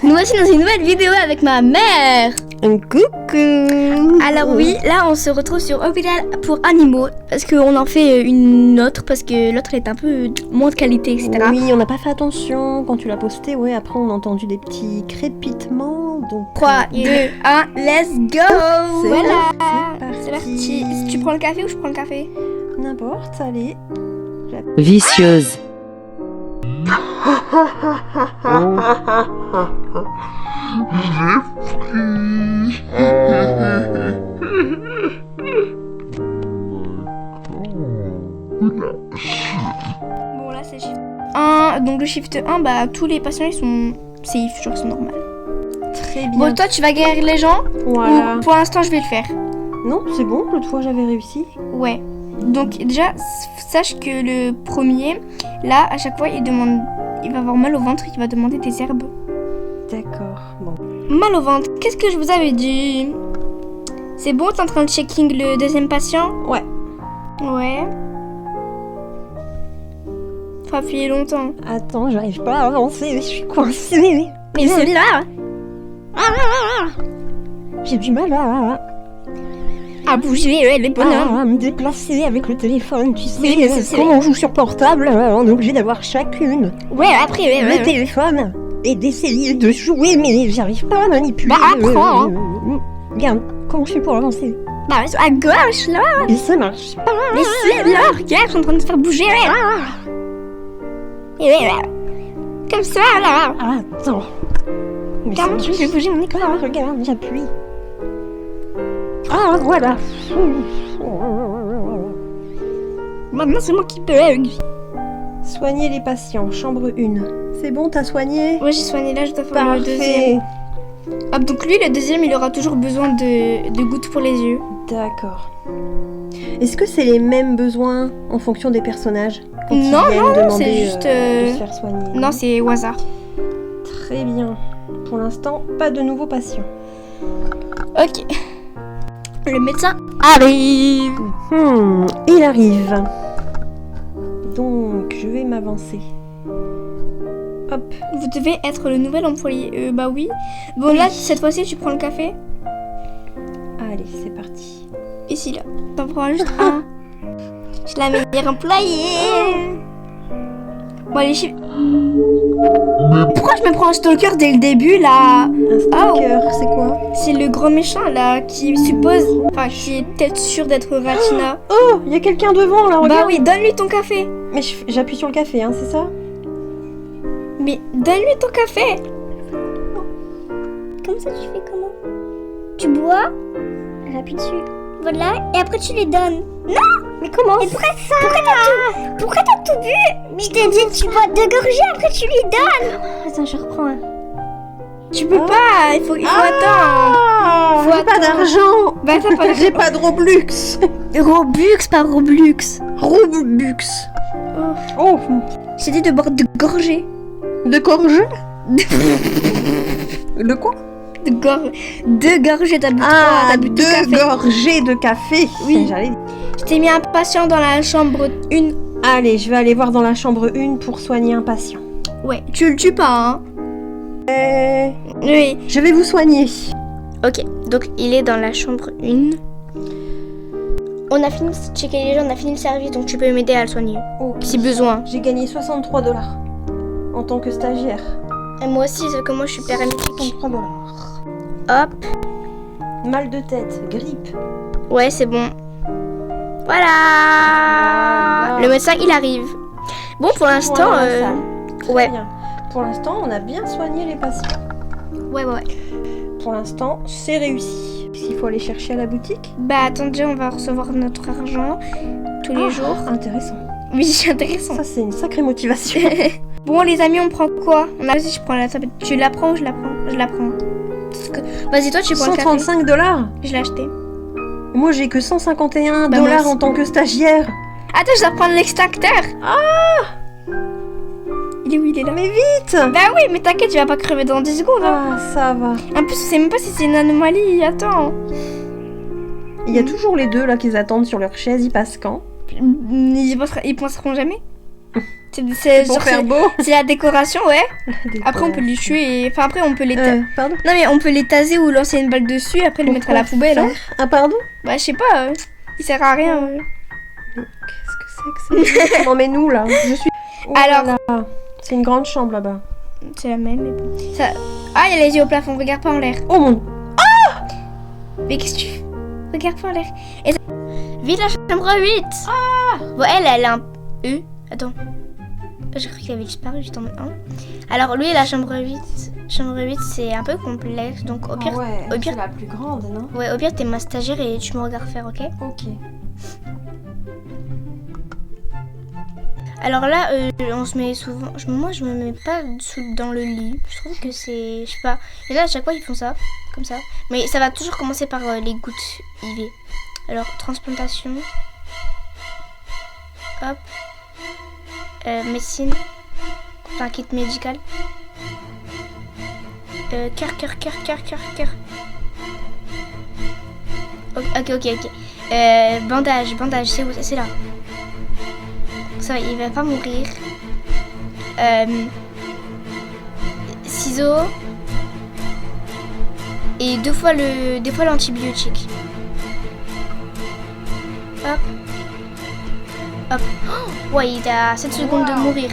Nous voici dans une nouvelle vidéo avec ma mère. Coucou. Alors oui, là on se retrouve sur Hôpital pour animaux parce qu'on en fait une autre parce que l'autre est un peu moins de qualité, etc. Oui, on n'a pas fait attention quand tu l'as posté. Ouais, après on a entendu des petits crépitements. Donc 3, 2, 1, let's go. C'est Voilà, c'est c'est parti. parti. Tu prends le café ou je prends le café? N'importe, allez. Vicieuse. Bon là c'est shift 1, donc le shift 1, bah tous les patients ils sont safe, genre c'est normal. Très bien. Bon toi tu vas guérir les gens Voilà. ou pour l'instant je vais le faire? Non, c'est bon, l'autre fois j'avais réussi. Ouais. Donc déjà, sache que le premier, là, à chaque fois, il va avoir mal au ventre, il va demander des herbes. D'accord, bon. Mal au ventre, qu'est-ce que je vous avais dit? C'est bon, t'es en train de checking le deuxième patient? Ouais. Ouais. Faut appuyer longtemps. Attends, j'arrive pas à avancer, je suis coincée. Mais c'est là J'ai du mal à bouger, les bonhommes. à me déplacer avec le téléphone, tu sais. Oui, mais c'est Quand on joue sur portable, on est obligé d'avoir chacune Ouais, après, le téléphone et d'essayer de jouer, mais j'arrive pas à manipuler. Bah, apprends, Regarde, comment je fais pour avancer? Bah, à gauche, là. Et ça marche pas. Mais c'est là, regarde, je suis en train de te faire bouger, Comme ça, là. Attends. Mais ça Regarde, tu me fais marche bouger mon écran. pas, regarde, j'appuie. Ah, voilà. Maintenant, c'est moi qui bug. Soigner les patients, chambre 1. C'est bon, t'as soigné? Ouais, j'ai soigné là, je dois faire le deuxième. Parfait. Hop, donc lui, le deuxième, il aura toujours besoin de gouttes pour les yeux. D'accord. Est-ce que c'est les mêmes besoins en fonction des personnages quand ils Non, viennent non, demander, c'est juste, de se faire soigner? Non, c'est au hasard. Très bien. Pour l'instant, pas de nouveaux patients. Ok. Le médecin arrive. Il arrive. Donc, je vais m'avancer. Hop. Vous devez être le nouvel employé. Bah oui. Bon, là, cette fois-ci, tu prends le café. Allez, c'est parti. Ici, là. T'en prends juste un. Je suis la meilleure employée. Bon, allez, Pourquoi je me prends un stalker dès le début, là? Un stalker, c'est quoi? C'est le grand méchant, là, qui suppose... Enfin, qui est peut-être sûr d'être Ratina. Oh, il y a quelqu'un devant, là, regarde. Bah oui, donne-lui ton café. Mais j'appuie sur le café, hein, c'est ça? Mais donne-lui ton café. Comme ça, tu fais comment? Tu bois, j'appuie dessus. Voilà, et après tu les donnes. Non! Mais comment? Et pourquoi t'as tout bu? Je t'ai dit, tu bois 2 gorgées, après tu lui donnes. Attends, je reprends. Tu peux pas, il faut attendre. Faut J'ai pas attendre. d'argent. Bah, t'as pas J'ai pas de Robux. Robux, pas Robux. Robux. Oh, J'ai dit de boire 2 gorgées. de gorge. De quoi? 2 gorgées, t'as bu 3, Ah, t'as bu 2 2 cafés. gorgées de café. Oui. J'allais... Je t'ai mis un patient dans la chambre 1. Allez, je vais aller voir dans la chambre 1 pour soigner un patient. Ouais, tu le tues pas, hein? Oui. Je vais vous soigner. Ok, donc il est dans la chambre 1. On a fini de checker les gens, on a fini le service, donc tu peux m'aider à le soigner. Ok. Si besoin. J'ai gagné 63 $ en tant que stagiaire. Et moi aussi, c'est que moi je suis paralytique. 63 $. Hop. Mal de tête, grippe. Ouais, c'est bon. Voilà. Le médecin, il arrive. Bon, pour l'instant, Très ouais. bien. Pour l'instant, on a bien soigné les patients. Ouais. Pour l'instant, c'est réussi. Il faut aller chercher à la boutique. Bah attendez, on va recevoir notre argent tous les jours. Intéressant. Oui, c'est intéressant. Ça, c'est une sacrée motivation. Bon, les amis, on prend quoi? Vas-y, je prends la tablette. Tu la prends ou je la prends? Je la prends. Vas-y, toi, tu prends le café. 135 $. Je l'ai acheté. Moi, j'ai que 151 Bah, moi $ aussi. en tant que stagiaire. Attends, je dois prendre l'extracteur. Il est où? Il est là. Mais vite. Bah oui, mais t'inquiète, tu vas pas crever dans 10 secondes. Hein. Ah, ça va. En plus, je sais même pas si c'est une anomalie. Attends. Il y a toujours les deux là qui attendent sur leur chaise. Ils passent quand? Ils penseront jamais. C'est Pour genre, faire beau. c'est la décoration, ouais. Après, on peut les tuer. Enfin, après, on peut les. Pardon. Non, mais on peut les taser ou lancer une balle dessus, après le mettre à la poubelle. Hein. Ah, pardon. Bah, je sais pas. Il sert à rien. Qu'est-ce que c'est que ça? On en met nous là. Je suis. Oh Alors. là là. C'est une grande chambre là-bas. C'est la même, mais bon. Ça... Ah, il y a les yeux au plafond, regarde pas en l'air. Oh mon. Mais qu'est-ce que tu fais? Regarde pas en l'air. Et... Vite la chambre 8. Bon, elle a un... Attends. J'ai cru qu'il avait disparu juste en mode 1. Alors, lui, la chambre 8. Chambre 8, c'est un peu complexe. Donc, au pire, ouais, au pire... c'est la plus grande, non? Ouais, au pire, t'es ma stagiaire et tu me regardes faire, ok? Ok. Alors là, on se met souvent... Moi, je me mets pas dans le lit. Je trouve que c'est... Je sais pas. Et là, à chaque fois, ils font ça. Comme ça. Mais ça va toujours commencer par les gouttes IV. Alors, transplantation. Hop. Médecine. Enfin, kit médical. Cœur. Ok. Bandage, c'est où? C'est là. Ça va, il va pas mourir. Ciseaux. Et deux fois l'antibiotique. Hop. Oh, ouais, il a 7 secondes de mourir.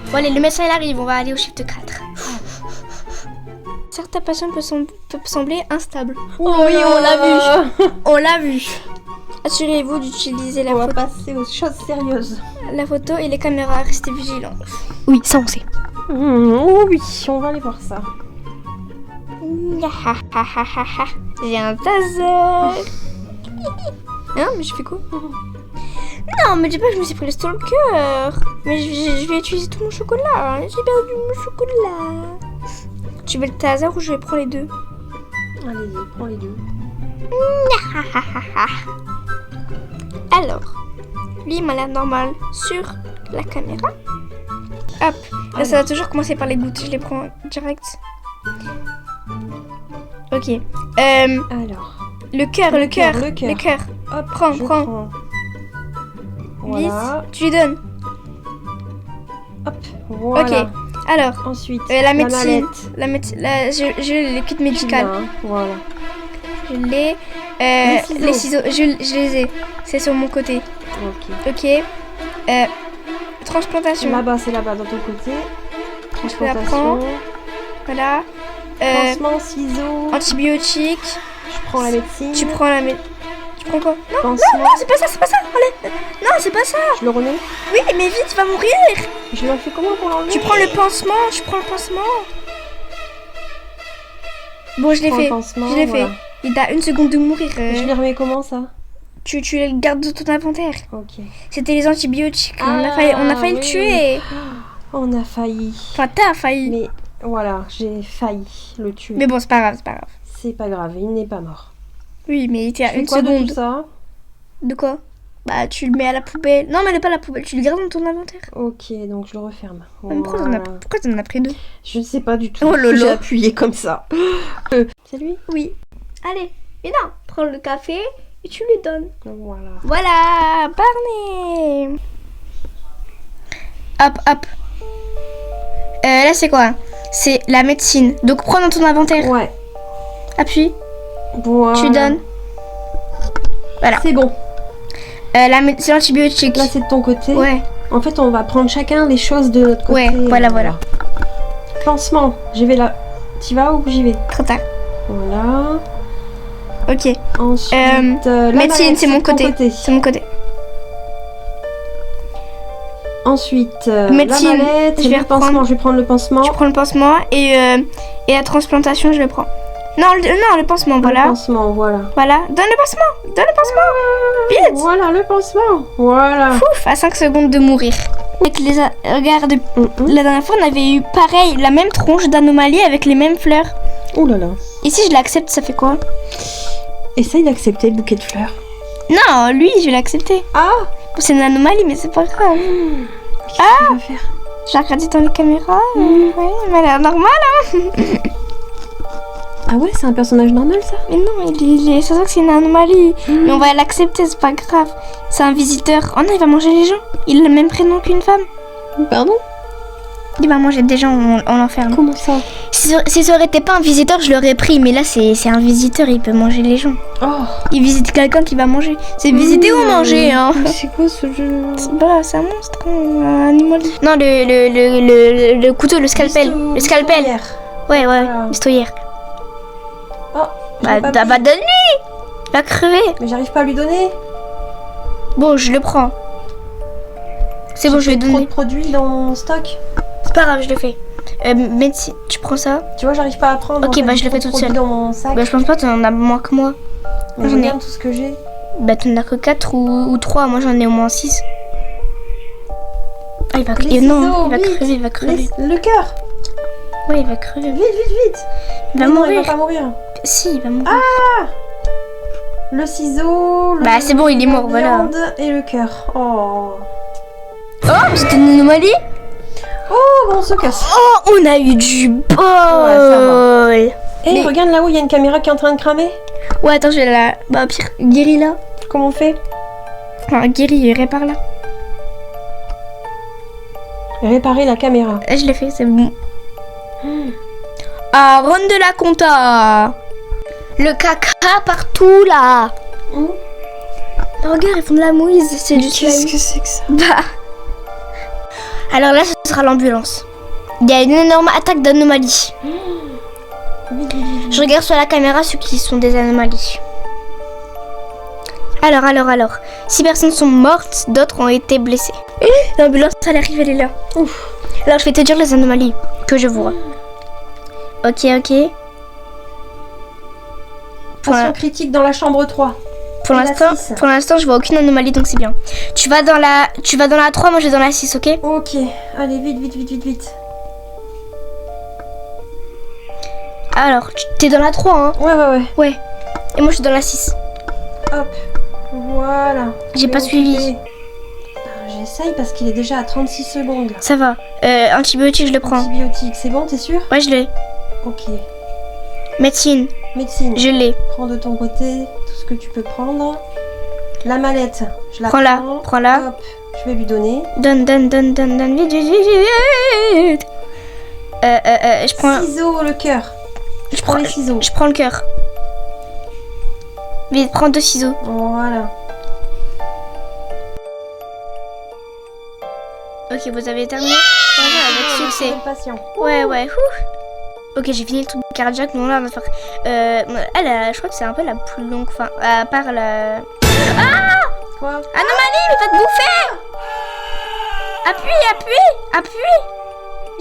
Bon, allez, le médecin il arrive, on va aller au shift 4. Certains patients peuvent sembler instables. Oh oui, on l'a vu. Assurez-vous d'utiliser la On va photo. passer aux choses sérieuses. La photo et les caméras, restez vigilants. Oui, ça on sait. Oh oui, on va aller voir ça. J'ai un taser. Hein, mais je fais quoi? Non, mais dis pas que je me suis pris le stalker. Mais je vais utiliser tout mon chocolat. J'ai perdu mon chocolat. Tu veux le taser ou je vais prendre les deux? Allez, prends les deux. Alors, lui il m'a l'air normal sur la caméra. Hop, là ça va toujours commencer par les gouttes, je les prends direct. Ok. Alors, Le cœur. hop, Prends. Voilà. Vis, tu lui donnes. Hop, voilà. Ok. Alors, Ensuite, la médecine. mallette. Je le kit médical. Là, voilà. Je l'ai. Les ciseaux, je les ai. C'est sur mon côté. Ok. Transplantation. Là-bas, c'est là-bas, dans ton côté. Je la prends. Transplantation. Voilà. Pansement, ciseaux. Antibiotique. Je prends la médecine. Tu prends la Tu prends quoi? Non, Pansement. non, c'est pas ça. Allez. Non, c'est pas ça. Je le remets. Oui, mais vite, tu vas mourir. Je le fais comment pour l'enlever? Tu prends le pansement. Bon, je l'ai fait. Pansement, Je l'ai voilà. fait. Il a 1 seconde de mourir. Je les remets comment ça? Tu les gardes dans ton inventaire. Ok. C'était les antibiotiques. On a failli le oui. tuer. On a failli. Enfin, t'as failli. Mais voilà, j'ai failli le tuer. Mais bon, c'est pas grave. C'est pas grave, il n'est pas mort. Oui, mais il était à Tu fais 1 quoi de seconde. tout ça? De quoi? Bah, tu le mets à la poubelle. Non, mais pas à la poubelle. Tu le gardes dans ton inventaire. Ok, donc je le referme. Mais pourquoi t'en as pris 2? Je ne sais pas du tout. Oh lolo. J'ai appuyé comme ça. C'est lui? Oui. Allez, mais non. Prends le café et tu lui donnes. Voilà. Voilà, Barney. Hop. Là, c'est quoi? C'est la médecine. Donc, prends dans ton inventaire. Ouais. Appuie. Voilà. Tu donnes. Voilà. C'est bon. C'est l'antibiotique. Là, c'est de ton côté. Ouais. En fait, on va prendre chacun les choses de notre côté. Ouais, voilà. Pansement. J'y vais là. Tu vas ou j'y vais? Trop tard. Voilà. Ok. Ensuite, la médecine, mallette, c'est mon de ton côté. C'est mon côté. Ensuite, Médecine, la mallette, je vais le pansement. reprendre. Je vais prendre le pansement. Tu prends le pansement et la transplantation, je le prends. Non, le pansement, voilà. Le pansement, voilà. Voilà. Donne le pansement. Vite. Voilà, le pansement. Voilà. Pouf, à 5 secondes de mourir. Regarde, la dernière fois, on avait eu pareil, la même tronche d'anomalie avec les mêmes fleurs. Ouh là là. Et si je l'accepte, ça fait quoi? Essaye d'accepter le bouquet de fleurs. Non, lui, je vais l'accepter. Ah! Bon, c'est une anomalie, mais c'est pas grave. Qu'est-ce que tu vas faire? J'ai regardé dans les caméras. Ouais, il m'a l'air normal, hein. Ah ouais, c'est un personnage normal, ça? Mais non, c'est vrai que c'est une anomalie. Mais on va l'accepter, c'est pas grave. C'est un visiteur. Oh non, il va manger les gens. Il a le même prénom qu'une femme. Pardon? Il va manger des gens, on l'enferme. Comment ça? Si ça aurait été pas un visiteur, je l'aurais pris. Mais là, c'est un visiteur, il peut manger les gens. Oh. Il visite quelqu'un qui va manger. C'est visiter ou manger, hein. Mais c'est quoi ce jeu? C'est un monstre, hein, un animal. Non, le couteau, le scalpel. Le scalpel. Ouais, Voilà. pistolière. Oh. Bah, donne-lui. Il va crever. Mais j'arrive pas à lui donner. Bon, je le prends. C'est bon, je vais J'ai trop de donner. produits dans mon stock. C'est pas grave, je le fais. Médecine, tu prends ça? Tu vois, j'arrive pas à prendre. Ok, en fait, bah, je j'ai le fais trop de toute seule. produits dans mon sac. Bah, je pense pas que t'en as moins que moi. Mais j'en ai. regarde tout ce que j'ai. Bah, t'en as que 4 ou 3. Moi, j'en ai au moins 6. Ah, il va Les crever. ciseaux, Non, il va vite. crever, il va crever. Le cœur. Ouais, il va crever. Vite, vite, vite. Il va Mais non, mourir. il va pas mourir. Si, il va mourir. Le ciseau. Bah, c'est bon, il est la mort, voilà. viande et le cœur. Oh. Oh, c'était une anomalie. Oh, bon, on se casse. Oh, on a eu du bol. va. Ouais, Et Mais- regarde là où il y a une caméra qui est en train de cramer. attends, je vais la... Bah, pire, guéris là. Comment on fait? Enfin, guéris, répare là. Réparer la caméra. Je l'ai fait, c'est bon. Ah, run de la compta. Le caca partout là. Mmh. Regarde, ils font de la mouise, c'est du slime. que c'est que ça? Bah. Alors là, ce sera l'ambulance. Il y a une énorme attaque d'anomalies. Vite, vite, vite. Je regarde sur la caméra ceux qui sont des anomalies. Alors. 6 personnes sont mortes, d'autres ont été blessées. L'ambulance, elle arrive, elle est là. Ouf. Alors, je vais te dire les anomalies que je vois. Ok. Pour Tension critique dans la chambre 3. Pour Et la l'instant, 6. je vois aucune anomalie, donc c'est bien. Tu vas dans la 3, moi je vais dans la 6, ok? Ok. Allez, vite. Alors, t'es dans la 3, hein? Ouais. Ouais. Et moi je suis dans la 6. Hop. Voilà. J'ai pas suivi. J'essaye parce qu'il est déjà à 36 secondes. Là. Ça va. Antibiotique, je le prends. Antibiotiques, c'est bon, t'es sûr? Ouais, je l'ai. Ok. Médecine, Médecine. je l'ai. Prends de ton côté tout ce que tu peux prendre. La mallette, je la Prends-la, prends. prends-la. Hop, je vais lui donner. Donne, vite. Je prends... Ciseaux, le cœur. Je prends les ciseaux. Je prends le cœur. Vite, prends 2 ciseaux. Voilà. Ok, vous avez terminé? Voilà, avec succès. Le patient. Ouais. Ok, j'ai fini le truc cardiaque. Non, là, on va faire... je crois que c'est un peu la plus longue. Enfin, à part la... Quoi? Anomalie, il va te bouffer! Appuie!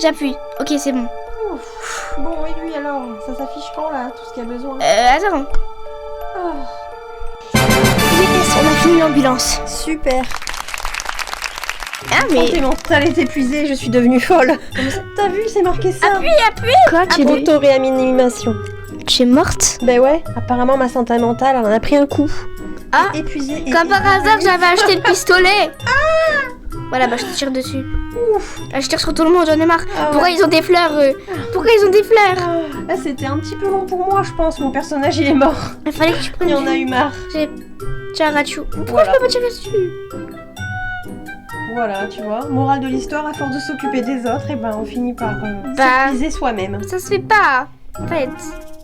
J'appuie. Ok, c'est bon. Ouf. Bon, et lui alors? Ça s'affiche quand là? Tout ce qu'il y a besoin? Attends. Oh. Yes, on a fini l'ambulance. Super. Ah, mais... Santé mentale est épuisée, je suis devenue folle. T'as vu, c'est marqué ça? Appuie! Quoi, tu es... Auto-réanimation. Tu es morte? Ben ouais, apparemment ma santé mentale, elle en a pris un coup. Ah, Épuisée. comme par hasard, j'avais acheté le pistolet. Voilà, bah je te tire dessus. Ouf. Ah, je tire sur tout le monde, j'en ai marre. Ah ouais. Pourquoi ils ont des fleurs, eux? Pourquoi ils ont des fleurs? Là, c'était un petit peu long pour moi, je pense. Mon personnage, il est mort. Il fallait que tu prennes Il en a eu marre. Tiens, Rachou. Pourquoi Voilà. je peux pas tirer dessus? Voilà, tu vois. Morale de l'histoire, à force de s'occuper des autres, et ben on finit par s'épuiser soi-même. Ça se fait pas, en fait.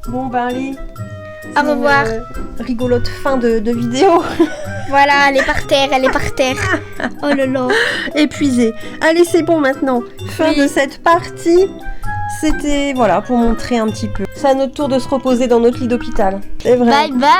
Bon, ben allez. Au revoir. Rigolote fin de vidéo. Voilà, elle est par terre. Oh là là. Épuisée. Allez, c'est bon maintenant. Fin de cette partie. C'était, voilà, pour montrer un petit peu. C'est à notre tour de se reposer dans notre lit d'hôpital. C'est vrai. Bye bye. Bye bye.